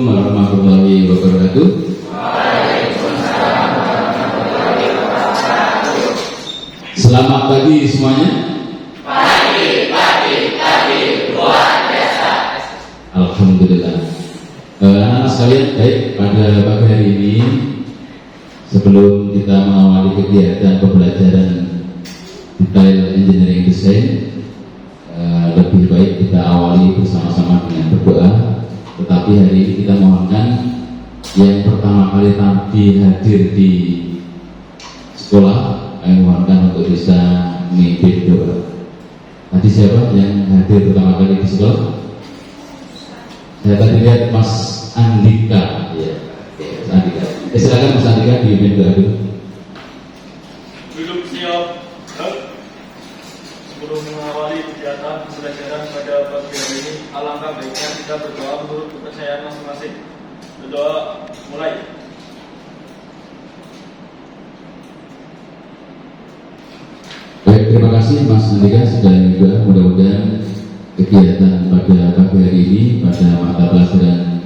warahmatullahi wabarakatuh. Selamat pagi semuanya. Pagi, luar biasa. Alhamdulillah. Anak-anak sekalian, baik, pada pagi hari ini sebelum kita mengawali kegiatan pembelajaran detail engineering design, lebih baik kita awali bersama-sama dengan berdoa. Tetapi hari ini kita mohonkan yang pertama kali tadi hadir di sekolah, kami mohonkan untuk bisa memimpin doa. Tadi siapa yang hadir pertama kali di sekolah? Saya tadi lihat Mas Andika, ya, Mas Andika. Silakan Mas Andika dipimpin doa dulu. Duduk siap. Sebelum mengawali kegiatan pembelajaran pada pagi hari ini, alangkah baiknya kita berdoa menurut kepercayaan masing-masing. Berdoa mulai. Baik, terima kasih Mas Andika sudah juga. Mudah-mudahan kegiatan pada pagi hari ini pada mata pelajaran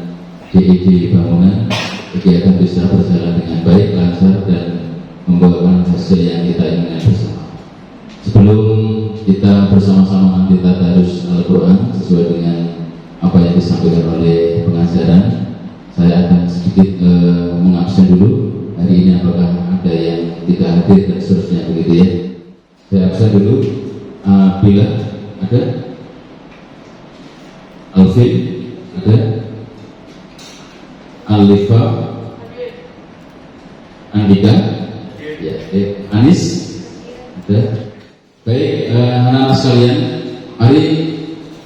DED bangunan kegiatan bisa berjalan dengan baik, lancar, dan membawakan hasil yang kita inginkan bersama. Sebelum kita bersama-sama nanti tadarus Al-Quran sesuai dengan apa yang disampaikan oleh pengajaran, saya akan sedikit mengabsen dulu hari ini apakah ada yang tidak hadir dan seterusnya begitu ya. Saya absen dulu. Bila ada, Alvin ada, Alifa, Andika, ya, Anis ada. Baik, anak-anak sekalian, mari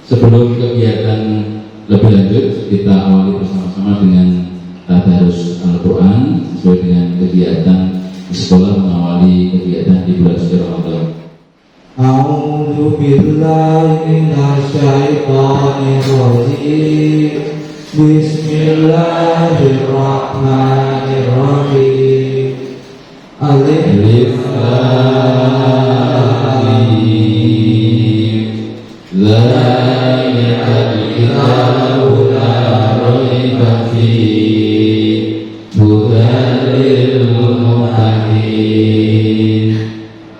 sebelum kegiatan lebih lanjut kita awali bersama-sama dengan tadarus Al-Quran sesuai dengan kegiatan di sekolah mengawali kegiatan di bulan suci Ramadan. A'udzu billahi minasyaitonir rajim. Bismillahirrahmanirrahim. Alif Lam Mim. Dzalikal kitabu la raiba fihi hudan lil muttaqin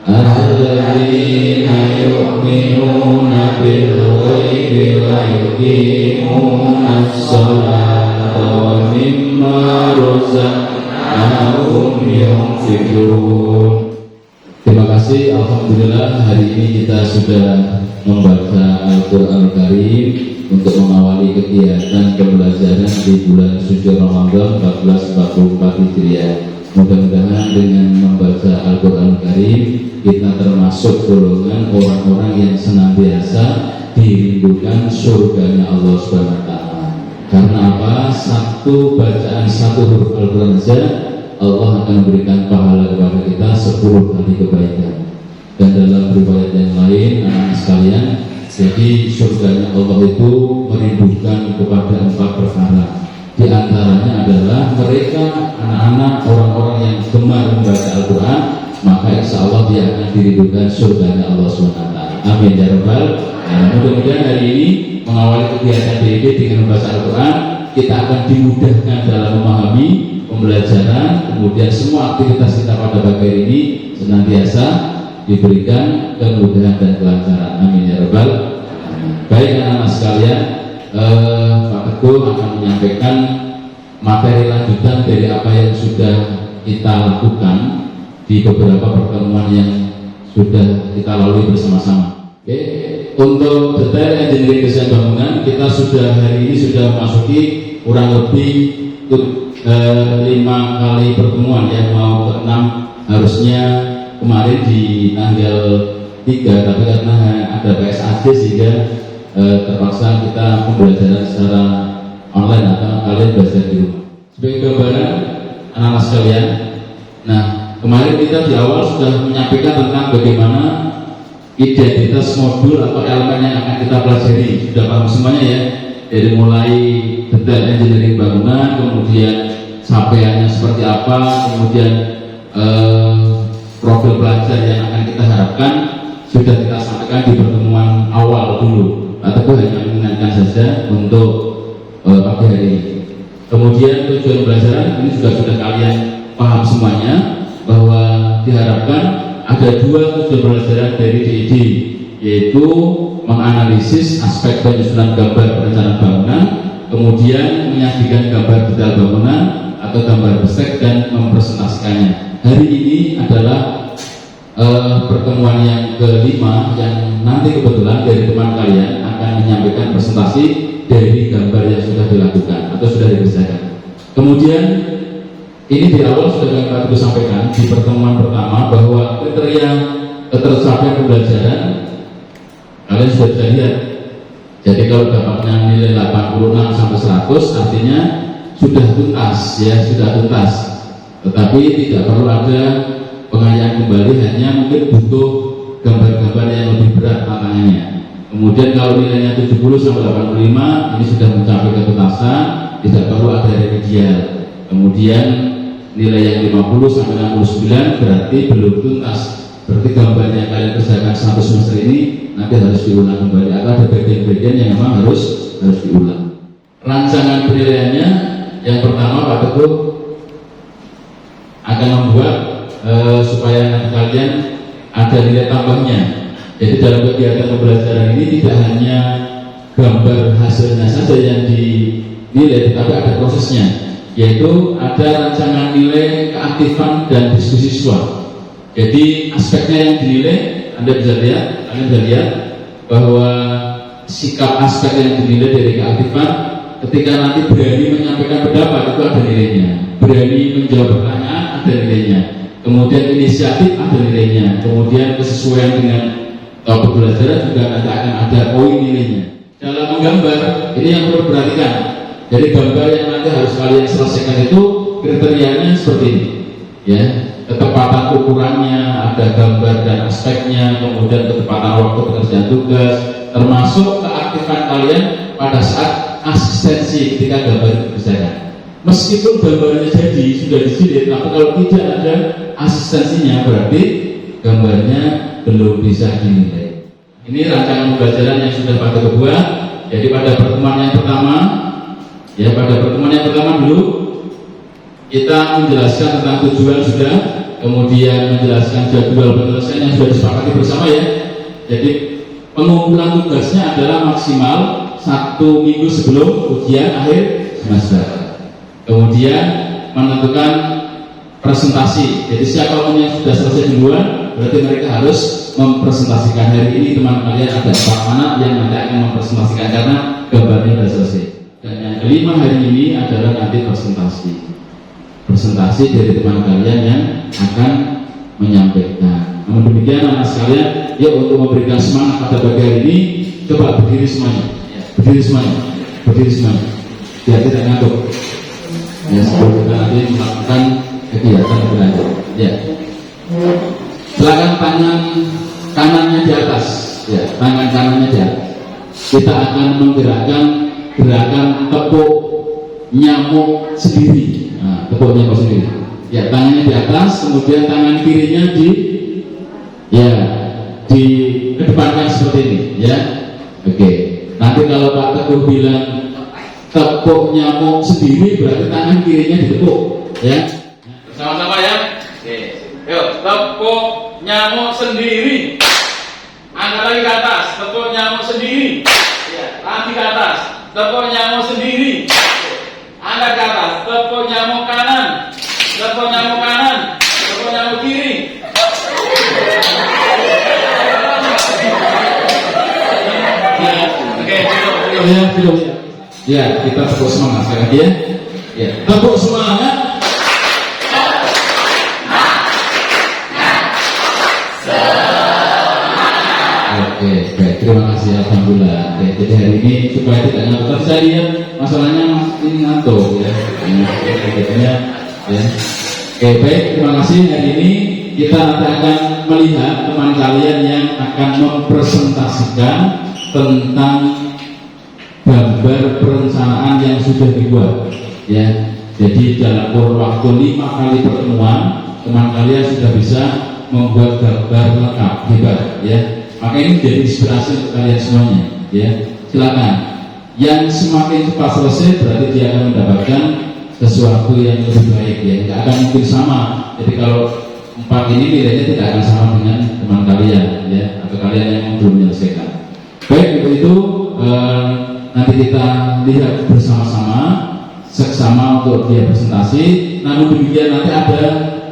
alladzina yu'minuna bil ghaibi wa yuqimuna as-salata wa mimma razaqnahum yunfiqun. Terima kasih. Alhamdulillah hari ini kita sudah membaca Al-Quran Karim untuk mengawali kegiatan pembelajaran di bulan suci Ramadan 1444 Hijriah. Mudah-mudahan dengan membaca Al-Quran Karim kita termasuk golongan orang-orang yang senantiasa dirindukan surganya Allah Subhanahu wa taala. Karena apa? Satu bacaan satu huruf Al-Quran saja Allah akan memberikan pahala kepada kita 10 kali kebaikan. Dan dalam riwayat yang lain, anak-anak sekalian, jadi surganya Allah itu merindukan kepada 4 perkara. Di antaranya adalah mereka anak-anak orang-orang yang gemar membaca Al-Quran, maka insya Allah dia akan dirindukan surganya Allah SWT. Amin ya rabbal alamin. Mudah-mudahan hari ini mengawali kegiatan DED dengan membaca Al-Quran, kita akan dimudahkan dalam memahami pembelajaran, kemudian semua aktivitas kita pada pagi hari ini senantiasa diberikan kemudahan dan kelancaran. Amin ya rabbal alamin. Baik anak-anak sekalian, Pak Teguh akan menyampaikan materi lanjutan dari apa yang sudah kita lakukan di beberapa pertemuan yang sudah kita lalui bersama-sama. Oke, untuk detail engineering desain bangunan kita sudah hari ini sudah memasuki kurang lebih 5 kali pertemuan ya, mau ke 6 harusnya kemarin di tanggal 3, tapi karena ada PSAD sehingga terpaksa kita pembelajaran secara online atau kalian belajar di rumah. Sebagai gambaran anak-anak sekalian, nah kemarin kita di awal sudah menyampaikan tentang bagaimana identitas modul atau elemen yang akan kita pelajari. Sudah paham semuanya ya, dari mulai detail engineering bangunan, kemudian capaiannya seperti apa, kemudian profil pelajar yang akan kita harapkan sudah kita sampaikan di pertemuan awal dulu, atau hanya mengingatkan saja untuk pagi hari ini. Kemudian tujuan pembelajaran ini sudah kalian paham semuanya, bahwa diharapkan ada 2 tujuan pembelajaran dari DID, yaitu menganalisis aspek penyusunan gambar perencanaan bangunan, kemudian menyajikan gambar detail bangunan atau gambar besek dan mempresentasikannya. Hari ini adalah pertemuan yang kelima, yang nanti kebetulan dari teman kalian akan menyampaikan presentasi dari gambar yang sudah dilakukan atau sudah dikerjakan. Kemudian ini di awal sudah kami sampaikan di pertemuan pertama bahwa kriteria ketercapaian pembelajaran kalian sudah bisa lihat. Jadi kalau dapatnya nilai 86 sampai 100 artinya sudah tuntas, ya sudah tuntas. Tetapi tidak perlu ada pengayaan kembali, hanya mungkin butuh gambar-gambar yang lebih berat tantangannya. Kemudian kalau nilainya 70 sampai 85 ini sudah mencapai ketuntasan, tidak perlu ada remedial. Kemudian nilai yang 50 sampai 69 berarti belum tuntas. Berarti gambar yang kalian kerjakan 1 semester ini nanti harus diulang kembali, atau ada bagian-bagian yang memang harus diulang. Rancangan penilaiannya yang pertama Pak Teguh akan membuat supaya nanti kalian ada nilai tambahnya. Jadi dalam kegiatan pembelajaran ini tidak hanya gambar hasilnya saja yang dinilai, tetapi ada prosesnya, yaitu ada rancangan nilai keaktifan dan diskusi siswa. Jadi aspeknya yang dinilai, kalian bisa lihat bahwa sikap aspek yang dinilai dari keaktifan, ketika nanti berani menyampaikan pendapat itu ada nilainya, berani menjawab pertanyaan ada nilainya, kemudian inisiatif ada nilainya, kemudian kesesuaian dengan topik pembelajaran juga nanti akan ada poin nilainya. Dalam menggambar ini yang perlu diperhatikan. Jadi gambar yang nanti harus kalian selesaikan itu kriterianya seperti ini, ya. Ketepatan ukurannya, ada gambar dan aspeknya, kemudian ketepatan waktu pekerjaan tugas, termasuk keaktifan kalian pada saat asistensi ketika gambar itu dikerjakan. Meskipun gambarnya jadi sudah dijilid, tapi kalau tidak ada asistensinya berarti gambarnya belum bisa dinilai. Ini rancangan pembelajaran yang sudah pada kedua. Jadi pada pertemuan yang pertama, ya pada pertemuan yang pertama dulu kita menjelaskan tentang tujuan sudah, kemudian menjelaskan jadwal penyelesaian yang sudah disepakati bersama, ya. Jadi pengumpulan tugasnya adalah maksimal 1 minggu sebelum ujian akhir semester. Kemudian menentukan presentasi. Jadi siapa yang sudah selesai duluan, berarti mereka harus mempresentasikan. Hari ini teman kalian ada 4 anak yang nanti akan mempresentasikan karena gambarnya sudah selesai. Dan yang kelima hari ini adalah nanti presentasi dari teman kalian yang akan menyampaikan. Namun demikian anak sekalian, ya untuk memberikan semangat pada pagi hari ini, coba berdiri semuanya, berdiri semuanya, biar tidak ngantuk. Ya, sebelum kita nanti melakukan kegiatan belajar. Ya, silakan tangan kanannya di atas, ya, tangan kanannya di atas. Kita akan menggerakkan gerakan tepuk nyamuk sendiri. Nah, tepuk nyamuk sendiri. Ya, tangannya di atas, kemudian tangan kirinya dikedepankan seperti ini, ya. Oke. Nanti kalau Pak Teguh bilang tepuk nyamuk sendiri, berarti tangan kirinya ditepuk, ya. Bersama-sama, ya. Oke. Yuk, tepuk nyamuk sendiri. Angkat lagi ke atas, tepuk nyamuk sendiri. Ya, lagi ke atas, tepuk nyamuk sendiri. Angkat ke atas, tepuk nyamuk kanan, tepuk nyamuk kanan, tepuk nyamuk kiri. Oke, ya, kita tepuk semangat sekali lagi, ya. Ya, tepuk semangat. Oke, baik, terima kasih, alhamdulillah. Oke, jadi hari ini supaya tidak ngantuk, saya lihat masalahnya ini ngantuk, ya. Ya. Oke, baik, terima kasih. Hari ini kita nanti akan melihat teman kalian yang akan mempresentasikan tentang gambar perencanaan yang sudah dibuat, ya. Jadi dalam kurun waktu 5 kali pertemuan, teman kalian sudah bisa membuat gambar lengkap, hebat, ya. Maka ini menjadi inspirasi untuk kalian semuanya, ya. Silakan. Yang semakin cepat selesai berarti dia akan mendapatkan mendapatkan sesuatu yang lebih baik ya, nggak akan mungkin sama. Jadi kalau 4 ini nilainya tidak akan sama dengan teman kalian ya, atau kalian yang belum menyelesaikan. Baik, untuk itu nanti kita lihat bersama-sama seksama untuk dia presentasi. Namun demikian nanti ada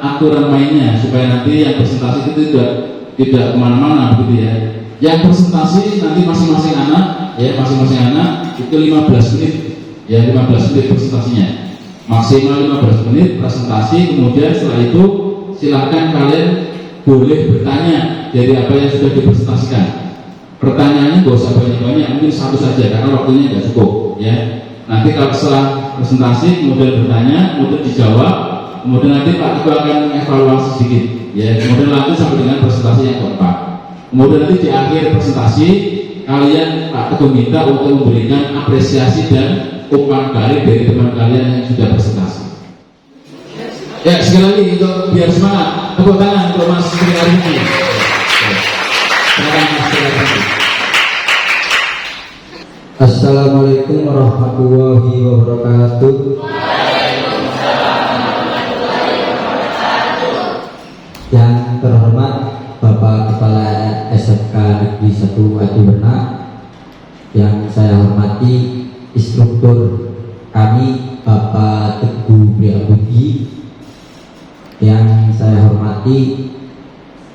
aturan mainnya supaya nanti yang presentasi itu tidak kemana-mana begitu ya. Yang presentasi nanti masing-masing anak ya, masing-masing anak itu 15 menit ya, 15 menit presentasinya, maksimal 15 menit presentasi. Kemudian setelah itu silakan kalian boleh bertanya dari apa yang sudah dipresentasikan. Pertanyaannya gak usah banyak-banyak, mungkin satu saja karena waktunya nggak cukup ya. Nanti kalau setelah presentasi kemudian bertanya, kemudian dijawab, kemudian nanti Pak Teguh akan mengevaluasi sedikit ya, kemudian lanjut sampai dengan presentasi yang keempat. Kemudian nanti di akhir presentasi kalian Pak Teguh minta untuk memberikan apresiasi dan umpan balik dari teman kalian yang sudah presentasi. Ya, sekali lagi untuk biar semangat, tepuk tangan untuk Mas Tri Arifin. Assalamualaikum warahmatullahi wabarakatuh. Yang terhormat Bapak Kepala SMK Negeri 1 Adiwerna, yang saya hormati instruktur kami Bapak Teguh Priambudi, yang saya hormati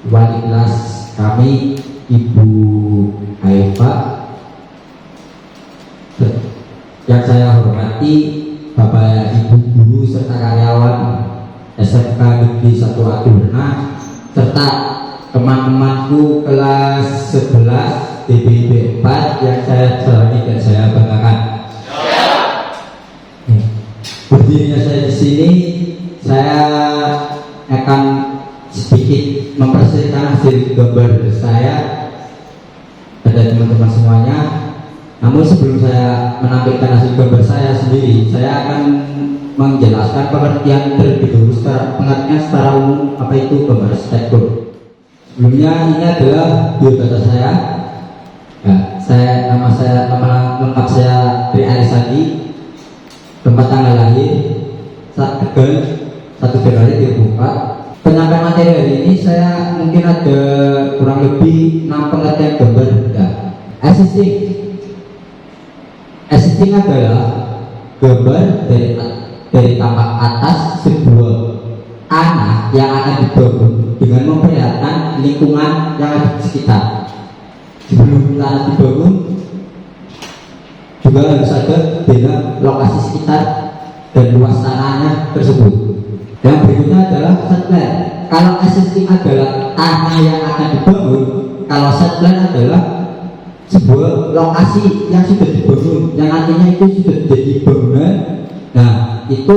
wali kelas kami Ibu Haifa, yang saya hormati Bapak Ibu guru serta karyawan SMK Negeri 1 Adiwerna, serta teman-temanku kelas 11 DBB 4 yang saya sayangi dan saya banggakan. Berdirinya saya di sini, saya akan sedikit mempresentasikan hasil gambar saya pada teman-teman semuanya. Namun sebelum saya menampilkan hasil gambar saya sendiri, saya akan menjelaskan pengertian terlebih dahulu pengertian secara umum apa itu gambar arsitektur. Sebelumnya ini adalah biodata saya. Nama lengkap saya Tri Arisandi, tempat tanggal lahir 1 Januari 2004. Penyampaian materi hari ini saya mungkin ada kurang lebih 6 pengertian gambar. Existing adalah gambar dari tampak atas sebuah anak yang akan dibangun dengan memperlihatkan lingkungan yang ada di sekitar. Sebelum tanah dibangun juga harus ada dengan lokasi sekitar dan luas tanahnya tersebut. Yang berikutnya adalah setland. Kalau existing adalah tanah yang akan dibangun, kalau setland adalah sebuah lokasi yang sudah dibangun, yang artinya itu sudah jadi bangunan. Nah, itu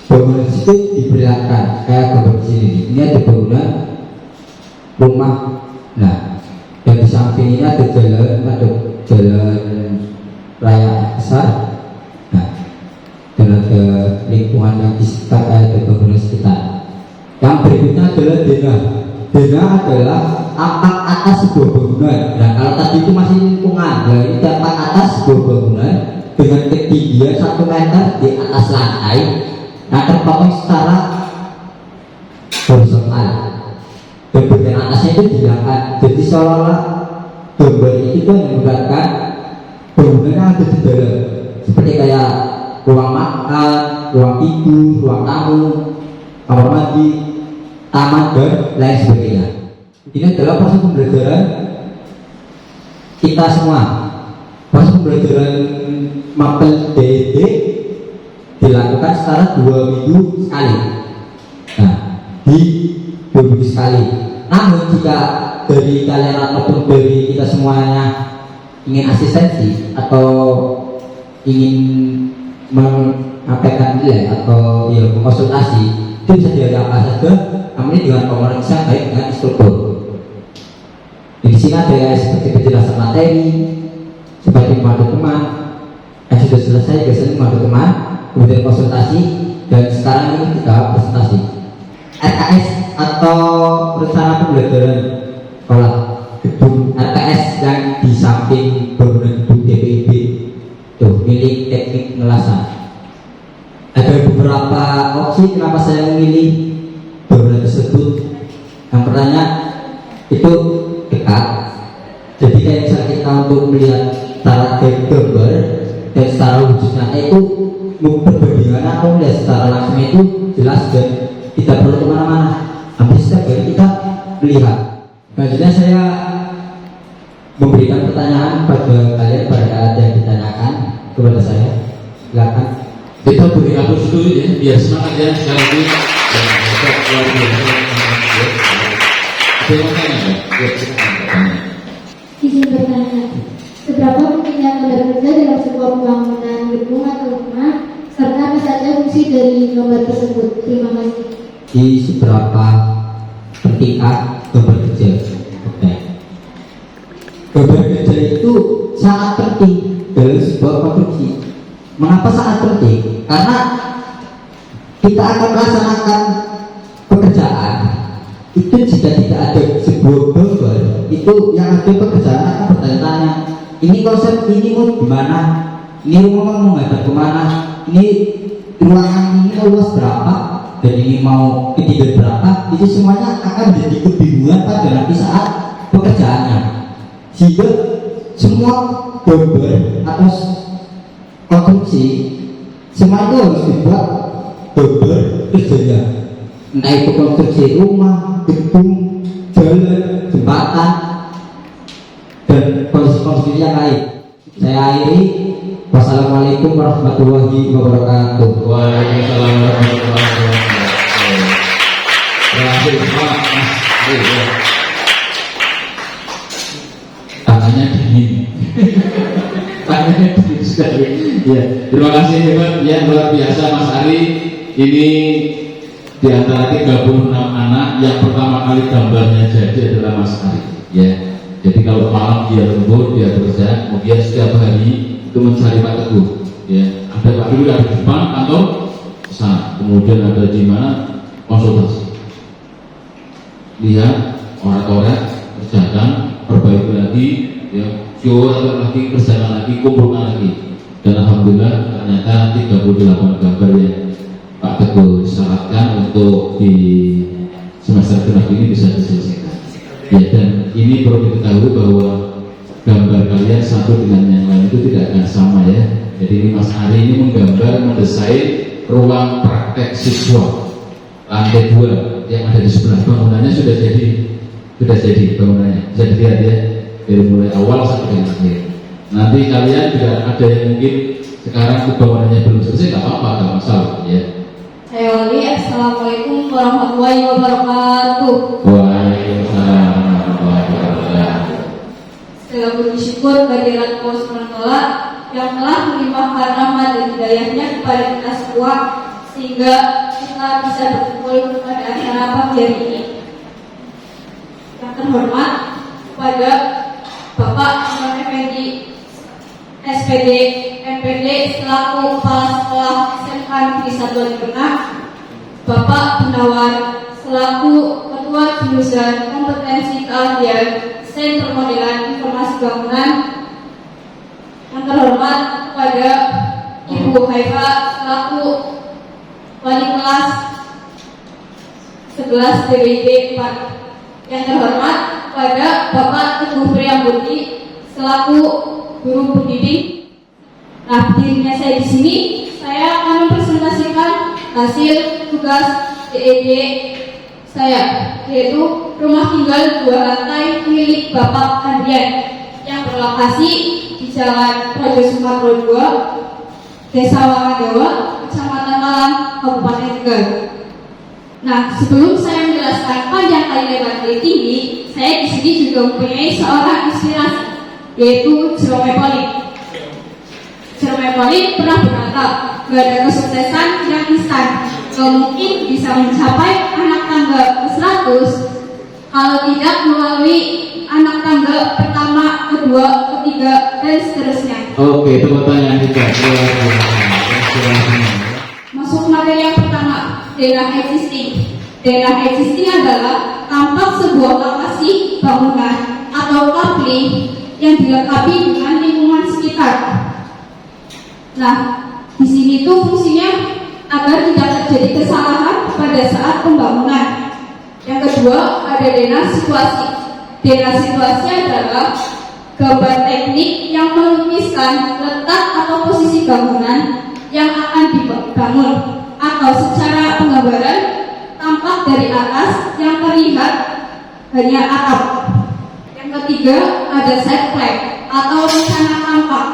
bangunan itu diperlihatkan kayak gambar di sini. Ini ada bangunan rumah. Nah, dan di samping ini ada jalan raya besar. Nah, dan ada lingkungan yang di sekitar, ada bangunan sekitar. Yang berikutnya adalah denah. Denah adalah tampak atas sebuah bangunan. Nah, kalau tadi itu masih lingkungan, nah ini tampak atas sebuah bangunan dengan ketinggian 1 meter di atas lantai. Nah, terpotong secara horizontal. Dan bagian atasnya itu diangkat. Jadi seolah-olah gambar itu menggambarkan bangunan yang ada di dalam, seperti kayak ruang makan, ruang tidur, ruang tamu, kamar mandi, taman dan lain sebagainya. Ini adalah proses pembelajaran kita semua. Proses pembelajaran mapel DED dilakukan secara 2 minggu sekali. Nah, di 2 minggu sekali. Namun jika dari kalian ataupun dari kita semuanya ingin asistensi atau ingin menyampaikan nilai atau ya konsultasi, itu bisa diadakan saja, namun dengan komunikasi yang baik dengan instruktur. Di sini ada seperti penjelasan materi, seperti mengadu teman yang sudah selesai biasanya mengadu teman, kemudian konsultasi, dan sekarang ini kita presentasi. RKS atau rencana pembelajaran sekolah, gedung RKS yang di samping bangunan gedung DPIB tuh milik teknik ngelasan. beberapa opsi kenapa saya memilih bangunan tersebut. Yang pertama itu dekat, jadi kayak misalnya kita untuk melihat secara gambar dan secara wujudnya itu perbandingan atau melihat secara langsung itu jelas dan tidak perlu kemana-mana, hampir setiap hari kita melihat. Selanjutnya saya memberikan pertanyaan pada kalian pada ada yang ditanyakan kepada saya, silakan. Kita beri aplaus dulu ya, biar semangat ya sekali lagi. Luar biasa. Ada yang tanya nggak? Ya, silakan bertanya. Izin bertanya, seberapa pentingnya gambar kerja dalam sebuah pembangunan gedung atau rumah, serta apa saja fungsi dari gambar tersebut? Terima kasih. Di seberapa pentingkah gambar kerja? Oke. Gambar kerja itu sangat penting dalam sebuah konstruksi. Mengapa sangat penting? Karena kita akan melaksanakan pekerjaan itu jika tidak ada sebuah gambar, itu yang ada pekerjaan akan bertanya-tanya, ini konsep ini mau gimana, ini rumah mau menghadap kemana, ini ruangan ini luas berapa, dan ini mau ketinggian berapa, itu semuanya akan menjadi kebingungan pada nanti saat pekerjaannya. Sehingga semua gambar atau konstruksi semua itu harus dibuat gambar kerjanya, entah itu konstruksi rumah, gedung, jalan, jembatan, dan konstruksi yang lain. Saya akhiri. Wassalamualaikum warahmatullahi wabarakatuh. Waalaikumsalam warahmatullahi wabarakatuh. Terakhir, Pak. Tangannya dingin. Tangannya dingin sekali. Ya, terima kasih hebat ya, luar biasa Mas Ari. Ini di antara 36 anak yang pertama kali gambarnya jadi adalah Mas Ari. Ya, jadi kalau malam dia lembur, dia bekerja, kemudian setiap hari itu mencari Pak Teguh. Ya, ada Pak Teguh ada di depan kantor sana, kemudian ada di mana konsultasi. Lihat orang-orang kerjakan, perbaiki lagi, ya, atau lagi kerjakan lagi, kumpulkan lagi. Dan alhamdulillah ternyata 38 gambar yang Pak Teguh syaratkan untuk di semester genap ini bisa diselesaikan. Ya, dan ini perlu diketahui bahwa gambar kalian satu dengan yang lain itu tidak akan sama ya. Jadi ini Mas Ari ini menggambar mendesain ruang praktek siswa lantai 2 yang ada di sebelah, bangunannya sudah jadi bangunannya, bisa dilihat ya dari mulai awal sampai dengan akhir. Nanti kalian juga ada yang mungkin sekarang bangunannya belum selesai, nggak apa-apa, nggak masalah ya. Saya Wali, Assalamualaikum warahmatullahi wabarakatuh. Waalaikumsalam warahmatullahi wabarakatuh. Segala puji syukur kehadirat Allah SWT yang telah melimpahkan rahmat dan hidayahnya kepada kita semua sehingga kita bisa berkumpul pada acara pagi hari ini. Yang terhormat kepada Bapak Imam Effendi SPD MPD selaku Kepala Sekolah SMK Negeri Satuan Genap, Bapak Gunawan selaku Ketua Jurusan Kompetensi Keahlian Sains Permodelan Informasi Bangunan. Yang terhormat kepada Ibu Haifa selaku Wali Kelas 11 DWD 4. Yang terhormat kepada Bapak Teguh Priambuti selaku guru pendidik. Nah, berdirinya saya di sini, saya akan mempresentasikan hasil tugas DED saya, yaitu rumah tinggal 2 lantai milik Bapak Andrian yang berlokasi di Jalan Raja Sumatera 2, Desa Wangadewa, Kecamatan Malang, Kabupaten Tegal. Nah, sebelum saya menjelaskan panjang kali lebar kali tinggi, saya di sini juga mempunyai seorang inspirasi, yaitu Jerome Pauline. Jerome Pauline pernah berkata, gak ada kesuksesan yang instan, gak mungkin bisa mencapai anak tangga ke 100 kalau tidak melalui anak tangga pertama, kedua, ketiga, dan seterusnya. Oke, tepuk tangan kita. Masuk materi yang pertama, daerah existing. Daerah existing adalah tampak sebuah lokasi bangunan atau coupling yang dilengkapi dengan lingkungan sekitar. Nah, di sini tuh fungsinya agar tidak terjadi kesalahan pada saat pembangunan. Yang kedua, ada dena situasi. Dena situasi adalah gambar teknik yang melukiskan letak atau posisi bangunan yang akan dibangun, atau secara penggambaran tampak dari atas yang terlihat hanya atap. Yang ketiga, ada site plan atau rencana tampak,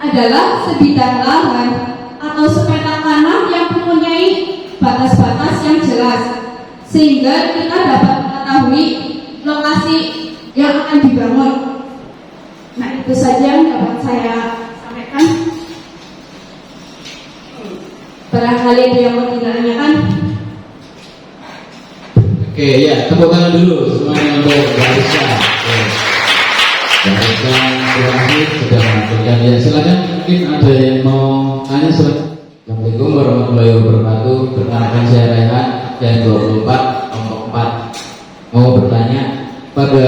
adalah sebidang lahan atau sepetak tanah yang mempunyai batas-batas yang jelas, sehingga kita dapat mengetahui lokasi yang akan dibangun. Nah, itu saja yang dapat saya sampaikan. Barangkali ada yang mau ditanyakan. Oke, ya, tepuk tangan dulu semuanya untuk Barisa. Barisa terakhir sudah melakukan. Ya, silakan, mungkin ada yang mau tanya, silakan. Assalamualaikum warahmatullahi wabarakatuh. Perkenalkan, saya Rehan, dan 24 kelompok 4. Mau bertanya, pada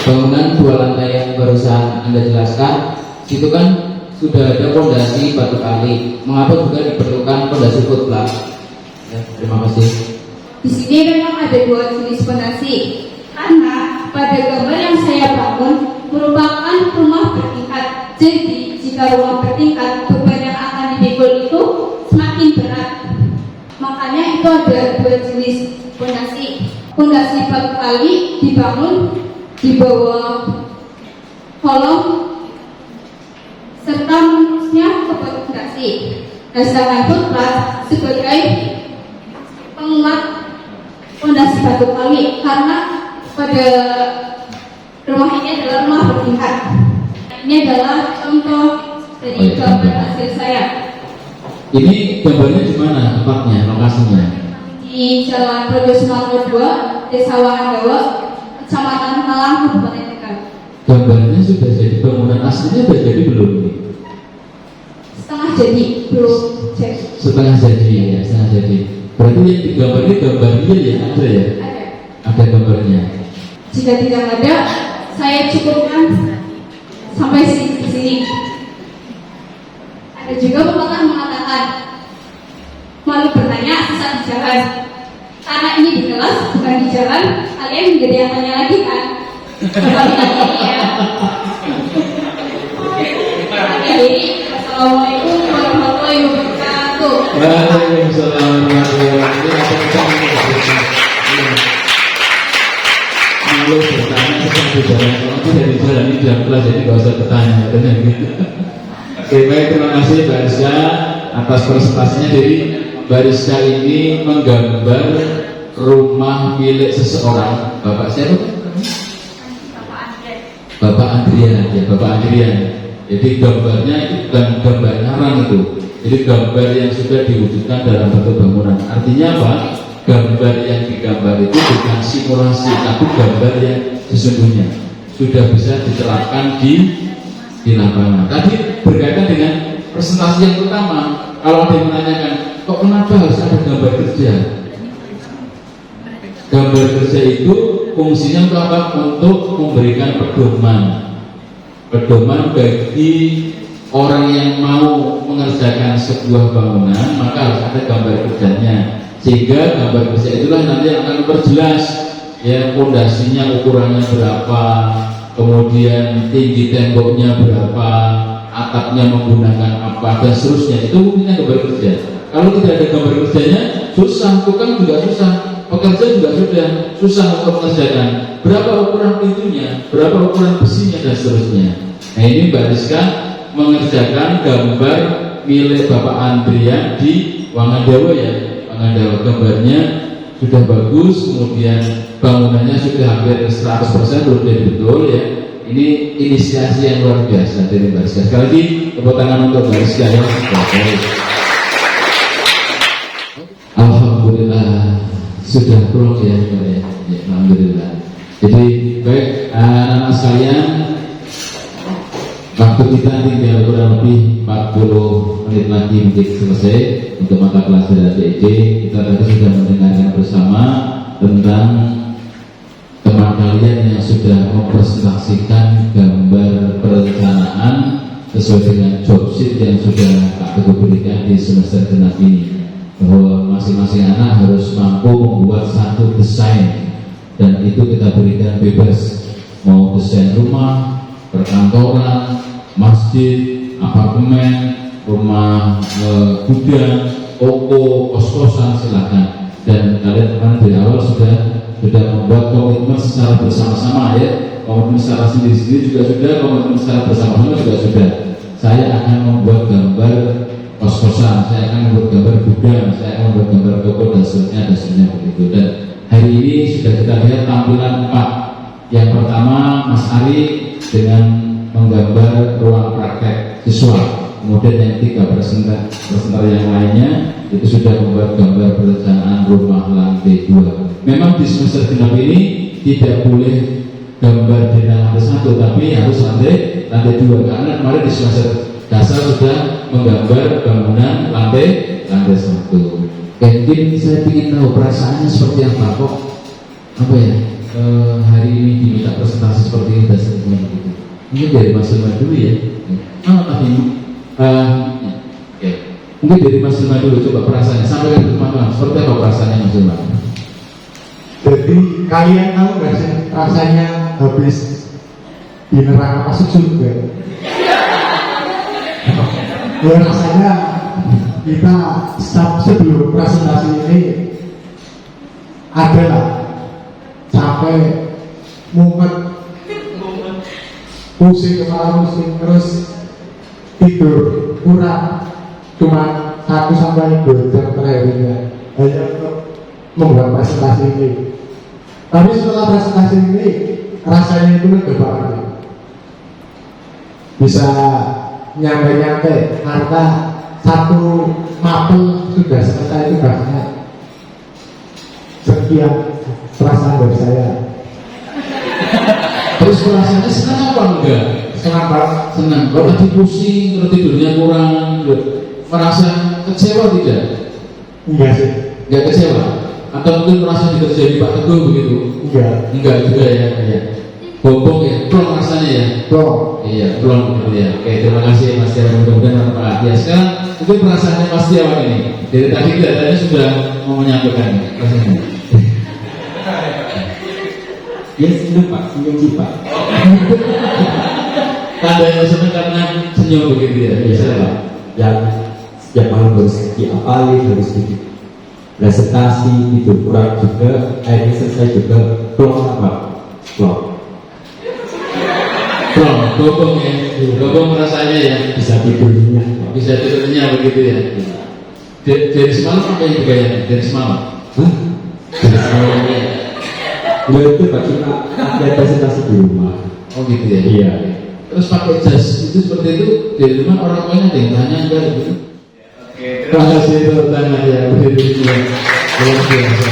bangunan 2 lantai yang barusan Anda jelaskan, situ kan sudah ada fondasi batu kali. Mengapa juga diperlukan fondasi footplug? Ya, terima kasih. Di sini memang ada 2 jenis fondasi, karena pada gambar yang saya bangun merupakan rumah bertingkat. Jadi jika rumah bertingkat, beban yang akan dipikul itu semakin berat. Makanya itu ada 2 jenis fondasi. Fondasi batu kali dibangun di bawah kolom serta menusnya ke fondasi. Dan sedangkan footplug sebagai penguat fondasi batu kali, karena pada rumah ini adalah rumah bertingkat. Ini adalah contoh dari gambar hasil saya. Ini gambarnya di mana tempatnya, lokasinya? Di Jalan Projo Sumatera 2, Desa Wangandawa, Kecamatan Malang, Kabupaten Tegal. Gambarnya sudah jadi, bangunan aslinya sudah jadi belum? Setengah jadi, belum jadi. Setengah jadi, ya, setengah jadi. Berarti yang digambar ini gambar real ya, ada ya? Ada. Ada gambarnya. Jika tidak ada, saya cukupkan sampai sini. Ada juga pepatah mengatakan, malu bertanya sesat di jalan. Karena ini di kelas, bukan di jalan, kalian menjadi yang tanya lagi kan? Assalamualaikum warahmatullahi wabarakatuh. Waalaikumsalam warahmatullahi wabarakatuh. Malu bertanya sesat di jalan, kalau tidak di jalan ini dalam kelas, jadi nggak usah bertanya, katanya gitu. Oke, baik, terima kasih Mbak Rizka atas presentasinya. Jadi Mbak Rizka ini menggambar rumah milik seseorang. Bapak siapa? Bapak Andrian, ya, Bapak Andrian. Jadi gambarnya itu bukan gambar ngarang itu. Jadi gambar yang sudah diwujudkan dalam bentuk bangunan. Artinya apa? Gambar yang digambar itu bukan simulasi, tapi gambar yang sesungguhnya sudah bisa diterapkan di lapangan. Tadi berkaitan dengan presentasi yang pertama, kalau ada yang menanyakan, kok kenapa harus ada gambar kerja? Gambar kerja itu fungsinya untuk apa? Untuk memberikan pedoman bagi orang yang mau mengerjakan sebuah bangunan, maka harus ada gambar kerjanya, sehingga gambar kerja itulah nanti akan memperjelas ya fondasinya ukurannya berapa, kemudian tinggi temboknya berapa, atapnya menggunakan apa, dan seterusnya. Itu fungsinya gambar kerja. Kalau tidak ada gambar kerjanya, susah, tukang juga susah, pekerja juga sudah susah untuk mengerjakan. Berapa ukuran pintunya, berapa ukuran besinya, dan seterusnya. Nah, ini Mbak Rizka mengerjakan gambar milik Bapak Andrian di Wangandawa ya. Wangandawa, gambarnya sudah bagus, kemudian bangunannya sudah hampir 100% sudah betul ya. Ini inisiasi yang luar biasa dari Mbak Rizka. Sekali lagi tepuk tangan untuk Mbak Rizka ya. Alhamdulillah sudah pulang ya, ya. Alhamdulillah. Jadi baik anak-anak sekalian, waktu kita tinggal kurang lebih 40 menit lagi untuk selesai untuk mata pelajaran DED. Kita tadi sudah mendengarkan bersama tentang teman kalian yang sudah mempresentasikan gambar perencanaan sesuai dengan job sheet yang sudah Pak Teguh berikan di semester genap ini, bahwa masing-masing anak harus mampu membuat satu desain, dan itu kita berikan bebas, mau desain rumah, perkantoran, masjid, apartemen, rumah gudang, toko, kos-kosan, silakan. Dan kalian dari awal sudah membuat komitmen secara bersama-sama ya, komitmen secara sendiri-sendiri juga sudah, komitmen secara bersama-sama juga sudah. Saya akan membuat gambar kos-kosan, saya akan membuat gambar gudang, saya akan membuat gambar toko dan seterusnya begitu. Dan hari ini sudah kita lihat tampilan 4. Yang pertama Mas Ari dengan menggambar ruang praktek siswa. Kemudian yang 3 presenter yang lainnya itu sudah membuat gambar perencanaan rumah lantai 2. Memang di semester genap ini tidak boleh gambar di lantai 1, tapi harus lantai 2, karena kemarin di semester dasar sudah menggambar bangunan lantai 1. Mungkin saya ingin tahu perasaannya seperti apa kok hari ini diminta presentasi seperti ini dan sebagainya gitu. Mungkin dari Mas Ilma dulu ya. Mungkin dari Mas Ilma dulu, coba perasaannya sampai ke teman-teman seperti apa perasaannya Mas Ilma? Jadi kalian tahu nggak sih rasanya habis di neraka masuk surga? Ya rasanya kita sebelum presentasi ini adalah sampai mumet, pusing kepala, pusing terus tidur kurang cuma 1-2 jam terakhirnya hanya untuk membuat presentasi ini. Tapi setelah presentasi ini rasanya itu lega banget, bisa nyampe karena satu mapel sudah selesai. Itu rasanya sekian perasaan dari saya. Terus perasaannya senang apa enggak? Senang banget. Senang. Kalau tadi pusing, kalau tidurnya kurang, merasa kecewa tidak? Enggak sih. Enggak kecewa? Atau mungkin merasa dikerjain Pak Teguh begitu? Enggak juga ya. Bombong ya, plong rasanya ya. Plong. Iya, plong gitu ya. Oke, terima kasih Mas Tiawan, mudah-mudahan bermanfaat. Ya, sekarang mungkin perasaannya Mas Tiawan ini. Dari tadi kelihatannya sudah mau menyampaikan rasanya. Ya senyum Pak, senyum sih Pak. Tandanya senang karena senyum begitu ya. Bisa Pak. Yang setiap malam harus diapalin, harus presentasi, tidur kurang juga, akhirnya selesai juga plong apa? Plong. Gobong ya, gobong rasanya ya. Bisa tidurnya. Bisa tidurnya begitu ya. Dari semalam apa yang dibayangkan? Dari semalam? Hah? Dari semalam ya? Udah itu Pak, cuma ada presentasi di rumah. Oh gitu ya? Iya. Terus pakai jas itu seperti itu dari rumah orang tuanya ada yang tanya enggak gitu? Terima kasih tepuk tangan ya. Luar biasa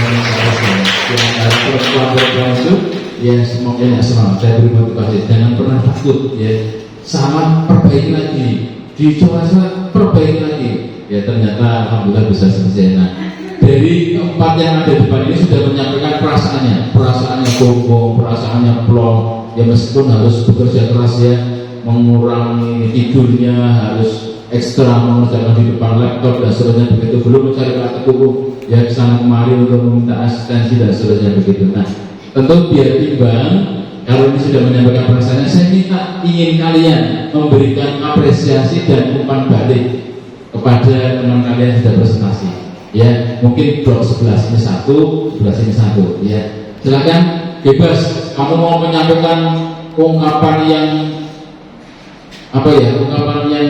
yang harus perempuan berbantu. Ya semoga ya semangat. Saya beri motivasi. Jangan pernah takut ya. Sama perbaiki lagi. Dicoba perbaiki lagi. Ya ternyata alhamdulillah bisa selesai. Nah, dari 4 yang ada di depan ini sudah menyampaikan perasaannya bombong, perasaannya plong. Ya meskipun harus bekerja keras ya, mengurangi tidurnya, harus ekstra mengerjakan di depan laptop dan seterusnya begitu, belum mencari Pak Teguh ya kesana kemari untuk meminta asistensi dan seterusnya begitu. Nah, tentu biar imbang, kalau ini sudah menyampaikan perasaannya, saya ingin kalian memberikan apresiasi dan umpan balik kepada teman kalian yang sudah presentasi. Ya, mungkin blok 11 ini 1, 11 ini 1. Ya, silakan bebas. Kamu mau menyampaikan ungkapan yang ungkapan yang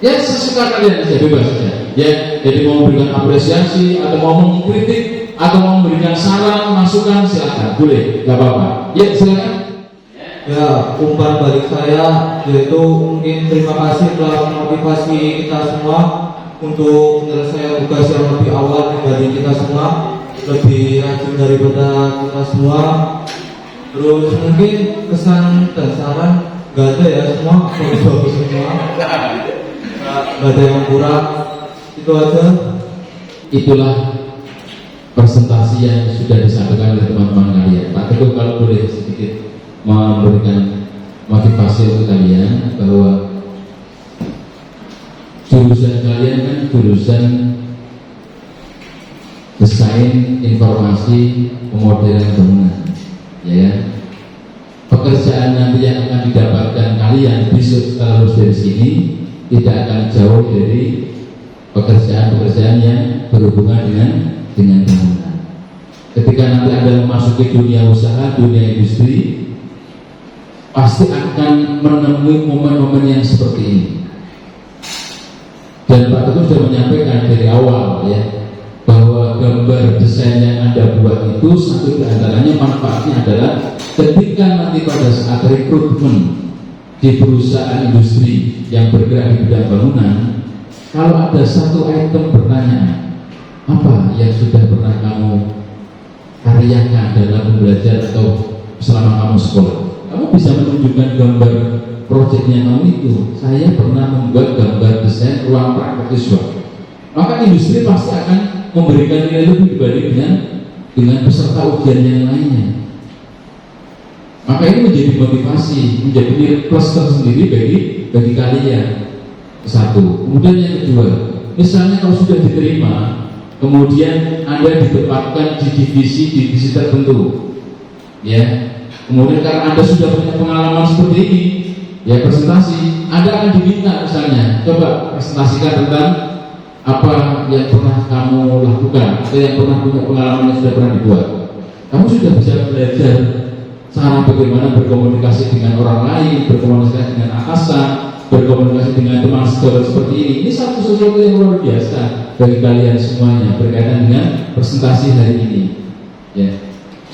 ya sesuka kalian saja, bebas saja. Ya, jadi mau memberikan apresiasi atau mau mengkritik atau mau memberikan saran, masukan, silakan, boleh, nggak apa-apa. Ya, silakan. Ya, umpan balik saya yaitu mungkin terima kasih telah memotivasi kita semua untuk menyelesaikan tugas yang lebih awal dibanding kita semua, lebih rajin daripada kita semua. Terus mungkin kesan dan saran gak ada ya, semua bagus-bagus semua, gak ada yang kurang. Itu aja. Itulah presentasi yang sudah disampaikan oleh teman-teman kalian. Pak Teguh kalau boleh sedikit memberikan motivasi untuk kalian bahwa jurusan kalian kan jurusan desain informasi pemodelan bangunan, ya kan? Pekerjaan nanti yang akan didapatkan kalian besok setelah lulus dari sini tidak akan jauh dari pekerjaan-pekerjaan yang berhubungan dengan bangunan. Ketika nanti Anda memasuki dunia usaha, dunia industri, pasti akan menemui momen-momen yang seperti ini. Dan Pak Teguh sudah menyampaikan dari awal, ya, bahwa gambar desain yang Anda buat itu satu di antaranya manfaatnya adalah ketika nanti pada saat rekrutmen di perusahaan industri yang bergerak di bidang bangunan, kalau ada satu item pertanyaan, apa yang sudah pernah kamu karyakan dalam belajar atau selama kamu sekolah, kamu bisa menunjukkan gambar proyeknya kamu itu. Saya pernah membuat gambar desain ruang praktek siswa. Maka industri pasti akan memberikan nilai lebih dibanding dengan peserta ujian yang lainnya. Maka ini menjadi motivasi, menjadi nilai plus tersendiri bagi kalian. Satu. Kemudian yang kedua, misalnya kalau sudah diterima, kemudian Anda ditempatkan di divisi tertentu, ya. Kemudian karena Anda sudah punya pengalaman seperti ini, ya presentasi, Anda akan diminta misalnya, coba presentasikan tentang apa yang pernah kamu lakukan, atau yang pernah punya pengalaman yang sudah pernah dibuat. Kamu sudah bisa belajar cara bagaimana berkomunikasi dengan orang lain, berkomunikasi dengan atasan, berkomunikasi dengan teman sejawat seperti ini. Ini sesuatu yang luar biasa bagi kalian semuanya berkaitan dengan presentasi hari ini. Ya.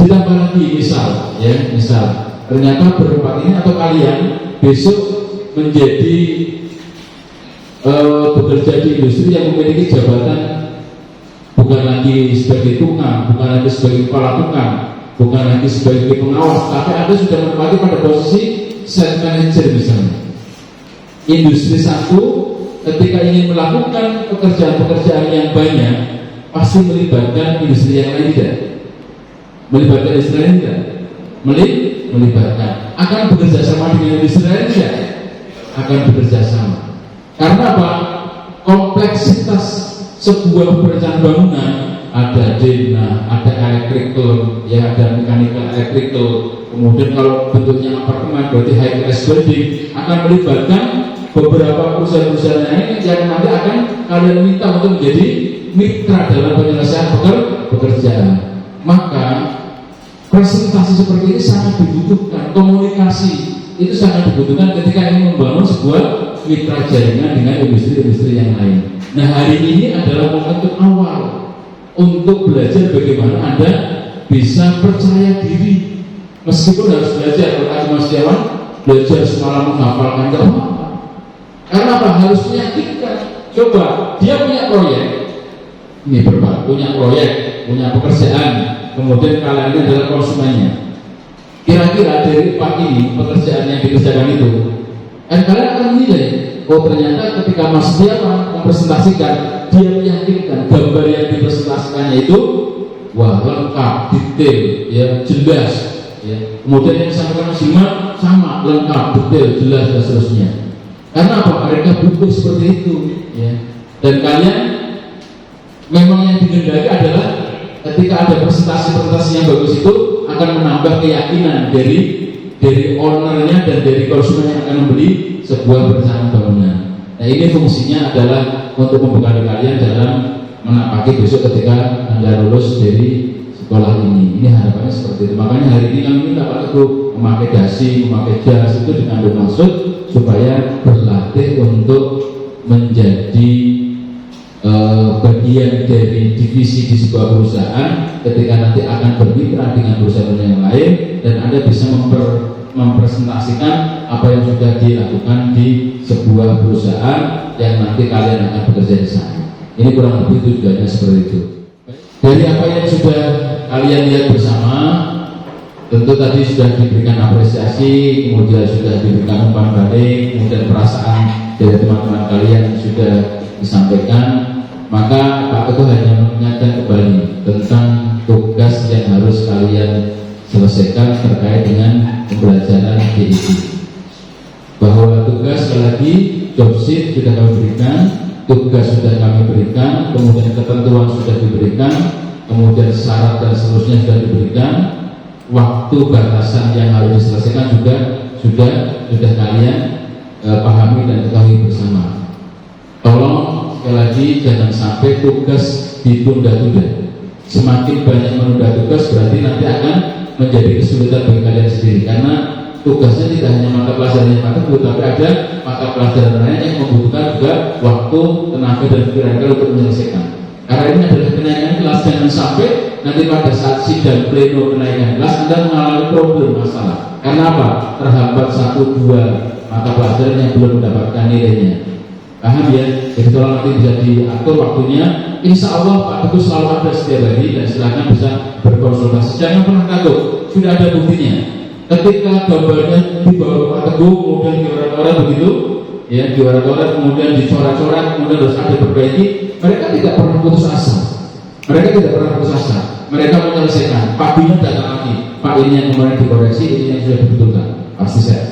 Ditambah lagi misal ternyata berempat ini atau kalian besok menjadi bekerja di industri yang memiliki jabatan bukan lagi sebagai tukang, bukan lagi sebagai kepala tukang, bukan lagi sebagai pengawas, tapi Anda sudah menempati pada posisi sales manager misalnya. Industri satu ketika ingin melakukan pekerjaan-pekerjaan yang banyak pasti melibatkan industri yang lain tidak? Melibatkan industri lain tidak? Melibatkan. Akan bekerja sama dengan industri lain tidak? Akan bekerja sama. Karena apa? Kompleksitas sebuah perencanaan bangunan, ada denah, ada electrical, ya ada mechanical electrical. Kemudian kalau bentuknya apartemen berarti high class building, akan melibatkan beberapa perusahaan-perusahaan lain yang nanti akan kalian minta untuk menjadi mitra dalam penyelesaian pekerjaan. Maka presentasi seperti ini sangat dibutuhkan, komunikasi itu sangat dibutuhkan ketika ingin membangun sebuah mitra jaringan dengan industri-industri yang lain. Nah, hari ini adalah momentum awal untuk belajar bagaimana Anda bisa percaya diri. Meskipun harus belajar, kalau Mas Setiawan belajar semalam menghafalkan tidak apa-apa. Karena apa? Harus meyakinkan. Coba, dia punya proyek, ini berapa? Punya proyek, punya pekerjaan, kemudian kalian ini adalah konsumennya. Kira-kira dari pagi ini pekerjaan yang dikerjakan itu, dan kalian akan menilai, oh ternyata ketika Mas Setiawan mempresentasikan, dia meyakinkan gambar yang dipresentasikannya itu wah lengkap, detail, ya jelas, ya. Kemudian yang disampaikan Mas Hima sama lengkap, detail, jelas dan seterusnya. Karena apa? Mereka butuh seperti itu, ya. Dan kalian memang yang dikehendaki adalah ketika ada presentasi yang bagus itu akan menambah keyakinan dari ownernya dan dari konsumen yang akan membeli sebuah perencanaan bangunan. Nah, ini fungsinya adalah untuk membekali kalian dalam menapaki besok ketika Anda lulus dari sekolah ini. Ini harapannya seperti itu. Makanya hari ini kami minta Pak Teguh memakai dasi, memakai jas itu dengan bermaksud supaya berlatih untuk menjadi bagian dari divisi di sebuah perusahaan ketika nanti akan bermitra dengan perusahaan yang lain, dan Anda bisa mempresentasikan apa yang sudah dilakukan di sebuah perusahaan yang nanti kalian akan bekerja di sana. Ini kurang lebih tujuannya seperti itu. Dari apa yang sudah kalian lihat bersama, tentu tadi sudah diberikan apresiasi, kemudian sudah diberikan umpan balik, kemudian perasaan dari teman-teman kalian sudah disampaikan. Maka Pak Ketua hanya mengingatkan kembali tentang tugas yang harus kalian selesaikan terkait dengan pembelajaran DIY. Bahwa tugas sekali lagi job sheet sudah kami berikan, tugas sudah kami berikan, kemudian ketentuan sudah diberikan, kemudian syarat dan seterusnya sudah diberikan, waktu batasan yang harus diselesaikan juga sudah kalian pahami dan ketahui bersama. Tolong sekali lagi jangan sampai tugas ditunda-tunda. Semakin banyak menunda tugas berarti nanti akan menjadi kesulitan bagi kalian sendiri, karena tugasnya tidak hanya mata pelajaran yang mata tapi ada mata pelajaran lain yang membutuhkan juga waktu, tenaga dan pikiran kalian untuk menyelesaikan. Karena ini adalah kenaikan kelas, jangan sampai nanti pada saat sidang pleno kenaikan kelas Anda mengalami problem masalah. Karena apa? Terhambat 1-2 mata pelajaran yang belum mendapatkan nilainya. Paham ya? Jadi kalau nanti bisa diatur waktunya, insya Allah Pak Teguh selalu ada setiap hari dan silakan bisa berkonsultasi. Jangan pernah takut, sudah ada buktinya. Ketika gambarnya dibawa Pak Teguh, kemudian diorak-orak begitu, ya diorak-orak, kemudian dicorak-corak, kemudian harus ada diperbaiki, mereka tidak pernah putus asa. Mereka menyelesaikan. Pak Bina datang lagi, Pak ini yang kemarin dikoreksi, ini yang sudah dibetulkan, pasti saya.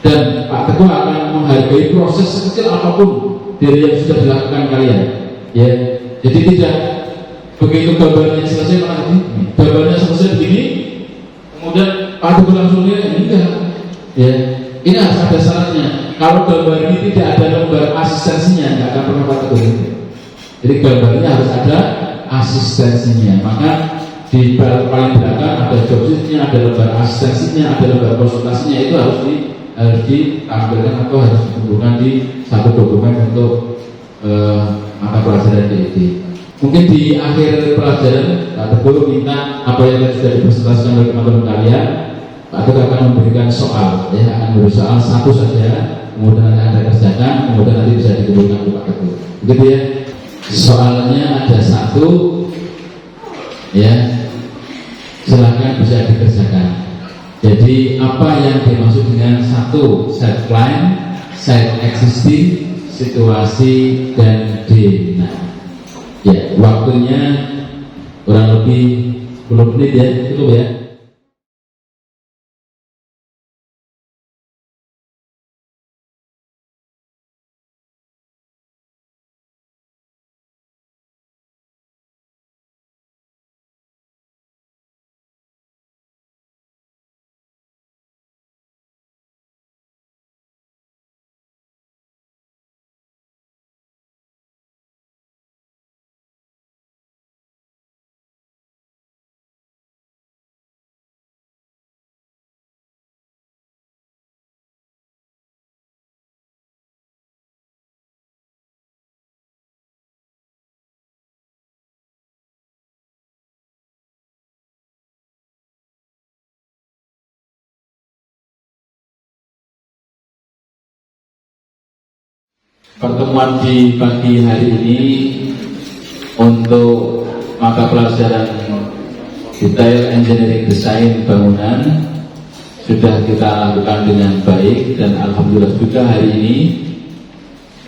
Dan Pak Teguh akan menghargai proses sekecil apapun dari yang sudah dilakukan kalian, ya. Jadi tidak begitu gambarnya selesai gambarnya selesai begini, kemudian Pak Teguh langsung enggak, ya. Ini harus ada syaratnya. Kalau gambar ini tidak ada lembar asistensinya, nggak akan pernah Pak Teguh. Jadi gambarnya harus ada asistensinya. Maka di paling belakang ada job sheet-nya, ada lembar asistensinya, ada lembar konsultasinya, itu harus ditampilkan atau harus dikumpulkan di satu dokumen untuk mata pelajaran DED. Mungkin di akhir pelajaran Pak Teguh minta apa yang sudah dipresentasikan oleh teman-teman kalian, Pak Teguh akan memberikan soal, ya, akan memberi soal satu saja, kemudian Anda kerjakan, kemudian nanti bisa dikumpulkan ke Pak Teguh. Begitu ya. Soalnya ada satu, ya, silakan bisa dikerjakan. Jadi apa yang dimaksud dengan satu, set plan, set existing, situasi, dan demand. Ya, waktunya kurang lebih 10 menit ya, cukup ya. Pertemuan di pagi hari ini untuk mata pelajaran Detail Engineering Design Bangunan sudah kita lakukan dengan baik, dan alhamdulillah juga hari ini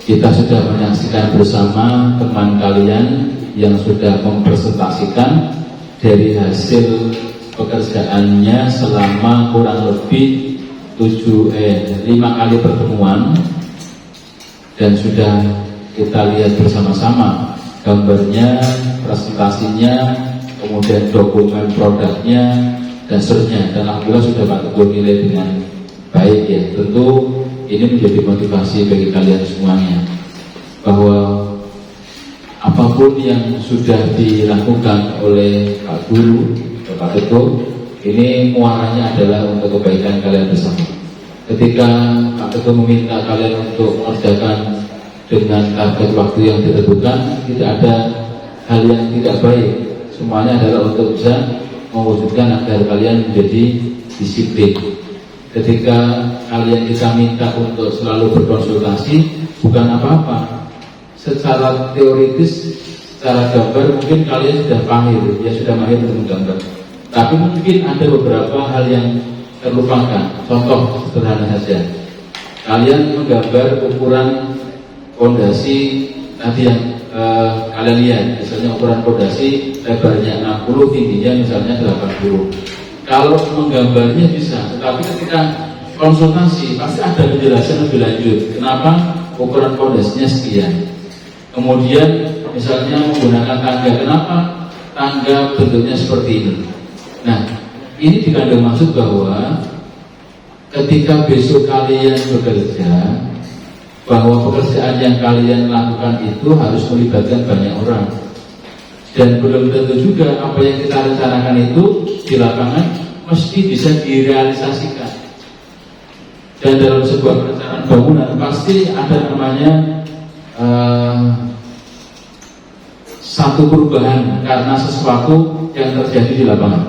kita sudah menyaksikan bersama teman kalian yang sudah mempresentasikan dari hasil pekerjaannya selama kurang lebih 5 kali pertemuan. Dan sudah kita lihat bersama-sama gambarnya, presentasinya, kemudian dokumen produknya, dan seterusnya. Dan alhamdulillah sudah Pak Teguh nilai dengan baik ya. Tentu ini menjadi motivasi bagi kalian semuanya, bahwa apapun yang sudah dilakukan oleh Pak Guru, Pak Teguh, ini muaranya adalah untuk kebaikan kalian bersama. Ketika Pak Teguh meminta kalian untuk mengerjakan dengan target waktu yang ditentukan, tidak ada hal yang tidak baik. Semuanya adalah untuk bisa mewujudkan agar kalian menjadi disiplin. Ketika kalian kita minta untuk selalu berkonsultasi, bukan apa-apa. Secara teoritis, secara gambar mungkin kalian sudah mahir, ya sudah mahir untuk menggambar. Tapi mungkin ada beberapa hal yang terlupakan. Contoh sederhana saja, kalian menggambar ukuran fondasi tadi yang kalian lihat, misalnya ukuran fondasi lebarnya 60, tingginya misalnya 80. Kalau menggambarnya bisa, tetapi ketika konsultasi pasti ada penjelasan lebih lanjut. Kenapa ukuran pondasinya sekian. Kemudian misalnya menggunakan tangga, kenapa tangga bentuknya seperti ini? Nah, ini dikandung maksud bahwa ketika besok kalian bekerja, bahwa pekerjaan yang kalian lakukan itu harus melibatkan banyak orang, dan belum tentu juga apa yang kita rencanakan itu di lapangan mesti bisa direalisasikan. Dan dalam sebuah perencanaan bangunan pasti ada namanya satu perubahan karena sesuatu yang terjadi di lapangan.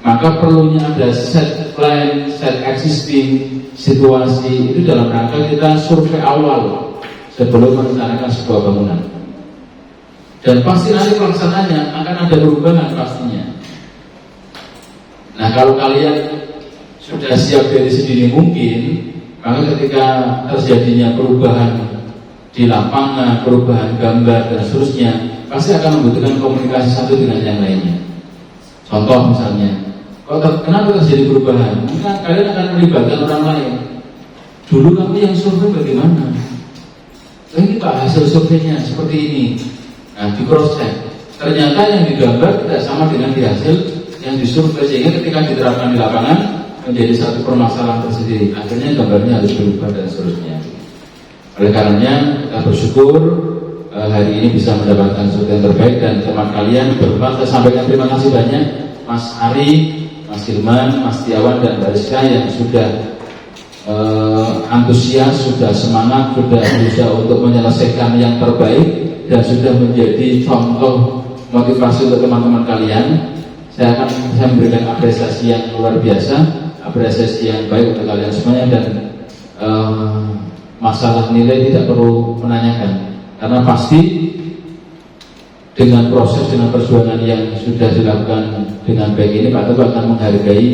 Maka perlunya ada set plan, set existing situasi itu dalam rangka kita survei awal sebelum merencanakan sebuah bangunan. Dan pasti nanti pelaksananya akan ada perubahan pastinya. Nah, kalau kalian sudah siap dari sedini mungkin, maka ketika terjadinya perubahan di lapangan, perubahan gambar dan seterusnya, pasti akan membutuhkan komunikasi satu dengan yang lainnya. Contoh misalnya, kenapa terjadi perubahan? Mungkin kalian akan melibatkan orang lain. Dulu kamu yang survei bagaimana? Ini Pak, hasil surveinya seperti ini. Nah, di cross check. Ternyata yang digambar tidak sama dengan di hasil yang disurvei, sehingga ketika diterapkan di lapangan menjadi satu permasalahan tersendiri. Akhirnya gambarnya harus berubah dan seterusnya. Oleh karenanya kita bersyukur hari ini bisa mendapatkan sesuatu yang terbaik, dan teman kalian berempat saya sampaikan terima kasih banyak Mas Ari, Mas Hilman, Mas Tiawan dan Mbak Rizka yang sudah antusias, sudah semangat, sudah berusaha untuk menyelesaikan yang terbaik dan sudah menjadi contoh motivasi untuk teman-teman kalian. Saya memberikan apresiasi yang luar biasa, apresiasi yang baik untuk kalian semuanya, dan masalah nilai tidak perlu menanyakan karena pasti dengan proses, dengan perjuangan yang sudah dilakukan dengan baik ini, Pak Teguh akan menghargai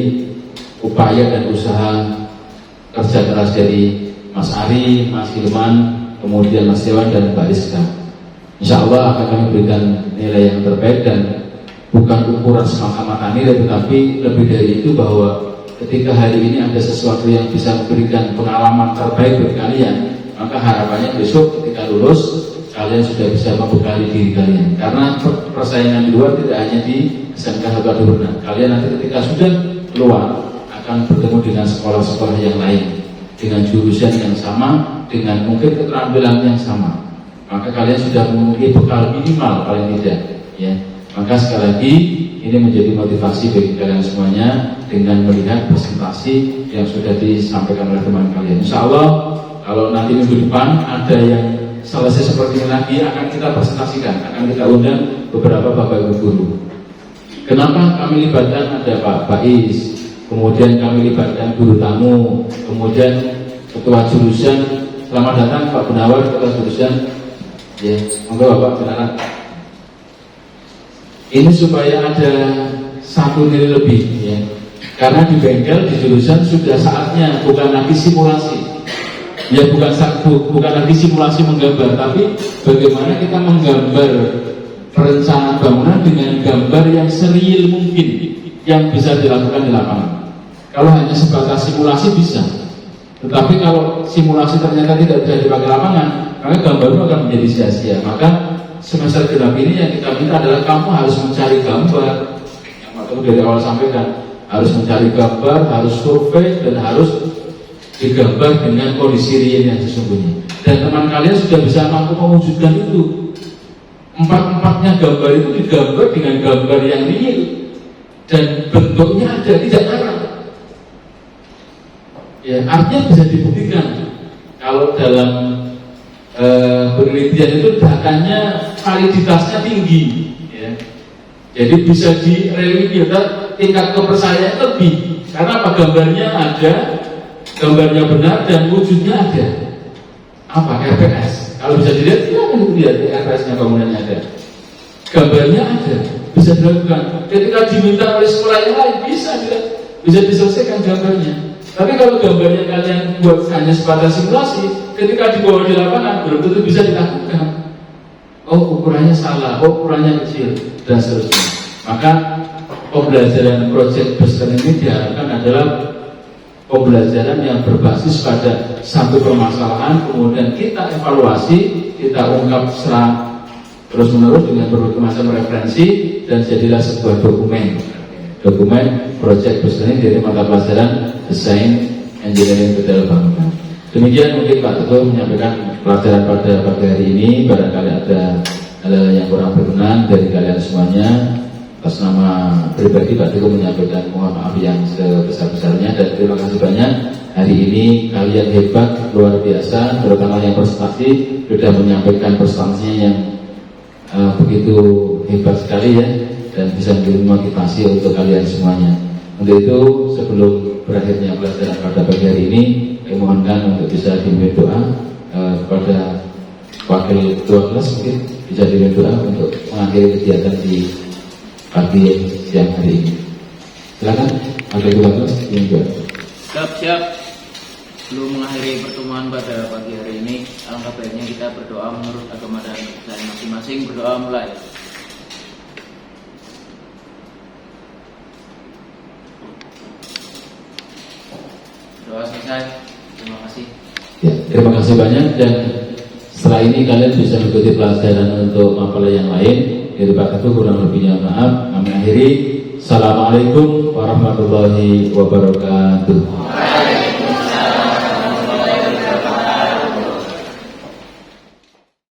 upaya dan usaha kerja keras dari Mas Ari, Mas Hilman, kemudian Mas Dewan dan Mbak Rizka. Insya Allah akan kami berikan nilai yang terbaik, dan bukan ukuran semata-mata nilai, tetapi lebih dari itu bahwa ketika hari ini ada sesuatu yang bisa memberikan pengalaman terbaik bagi kalian, maka harapannya besok ketika lulus kalian sudah bisa membekali diri kalian. Karena persaingan di luar tidak hanya di SMK Hatta Duruna. Kalian nanti ketika sudah keluar akan bertemu dengan sekolah-sekolah yang lain dengan jurusan yang sama, dengan mungkin keterampilan yang sama. Maka kalian sudah memiliki bekal minimal paling tidak, ya. Maka sekali lagi ini menjadi motivasi bagi kalian semuanya dengan melihat presentasi yang sudah disampaikan oleh teman kalian. Insya Allah kalau nanti minggu depan ada yang selesai seperti ini lagi, akan kita presentasikan, akan kita undang beberapa bapak ibu guru. Kenapa kami libatkan ada Pak Bais, kemudian kami libatkan guru tamu, kemudian ketua jurusan. Selamat datang Pak Gunawan, ketua jurusan. Ya, monggo Bapak kenalan. Ini supaya ada satu nilai lebih, ya. Karena di bengkel di jurusan sudah saatnya bukan lagi simulasi, ya bukan lagi simulasi menggambar, tapi bagaimana kita menggambar perencanaan bangunan dengan gambar yang seril mungkin yang bisa dilakukan di lapangan. Kalau hanya sebatas simulasi bisa, tetapi kalau simulasi ternyata tidak bisa dipakai lapangan, maka gambarmu akan menjadi sia-sia. Maka semester genap ini yang kita minta adalah kamu harus mencari gambar, yang waktu dari awal sampaikan, harus mencari gambar, harus survei, dan harus digambar dengan kondisi real yang sesungguhnya. Dan teman kalian sudah bisa mampu mewujudkan itu. Empat-empatnya gambar itu digambar dengan gambar yang real dan bentuknya ada, tidak arah. Ya, artinya bisa dibuktikan. Kalau dalam penelitian itu datanya validitasnya tinggi, ya. Jadi bisa direliabilitas, tingkat kepercayaan lebih. Karena apa? Gambarnya ada, gambarnya benar dan wujudnya ada. Apa? RPS. Kalau bisa dilihat, silahkan dilihat di RPS-nya bangunannya ada. Gambarnya ada, bisa dilakukan. Ketika diminta oleh sekolah yang lain, bisa diselesaikan gambarnya. Tapi kalau gambarnya kalian buat hanya sebatas simulasi, ketika dibawa di lapangan belum tentu bisa dilakukan. Oh, ukurannya salah, oh, ukurannya kecil, dan seterusnya. Maka pembelajaran proyek besar ini diharapkan adalah pembelajaran yang berbasis pada satu permasalahan, kemudian kita evaluasi, kita ungkap secara terus menerus dengan berbagai macam referensi, dan jadilah sebuah dokumen proyek besar dari mata pelajaran desain engineering detail bangunan. Demikian mungkin Pak Teguh menyampaikan pelajaran pada pagi hari ini. Barangkali ada hal yang kurang berkenan dari kalian semuanya. Atas nama pribadi Pak Teguh menyampaikan mohon maaf yang sebesar-besarnya, dan terima kasih banyak. Hari ini kalian hebat, luar biasa, terutama yang prestasi sudah menyampaikan prestasinya yang begitu hebat sekali ya, dan bisa menjadi motivasi untuk kalian semuanya. Untuk itu sebelum berakhirnya pelajaran pada pagi hari ini, saya mohonkan untuk bisa dipimpin doa kepada wakil ketua kelas, mungkin bisa dipimpin doa untuk mengakhiri kegiatan di pagi siang hari ini. Silakan wakil ketua kelas dipimpin doa. Siap. Sebelum mengakhiri pertemuan pada pagi hari ini, alangkah baiknya kita berdoa menurut agama dan kepercayaan masing-masing. Berdoa mulai. Doa selesai. Terima kasih. Ya, terima kasih banyak, dan setelah ini kalian bisa mengikuti pelajaran untuk mapel yang lain. Dari Pak Ketua kurang lebihnya maaf. Kami akhiri. Assalamualaikum warahmatullahi wabarakatuh.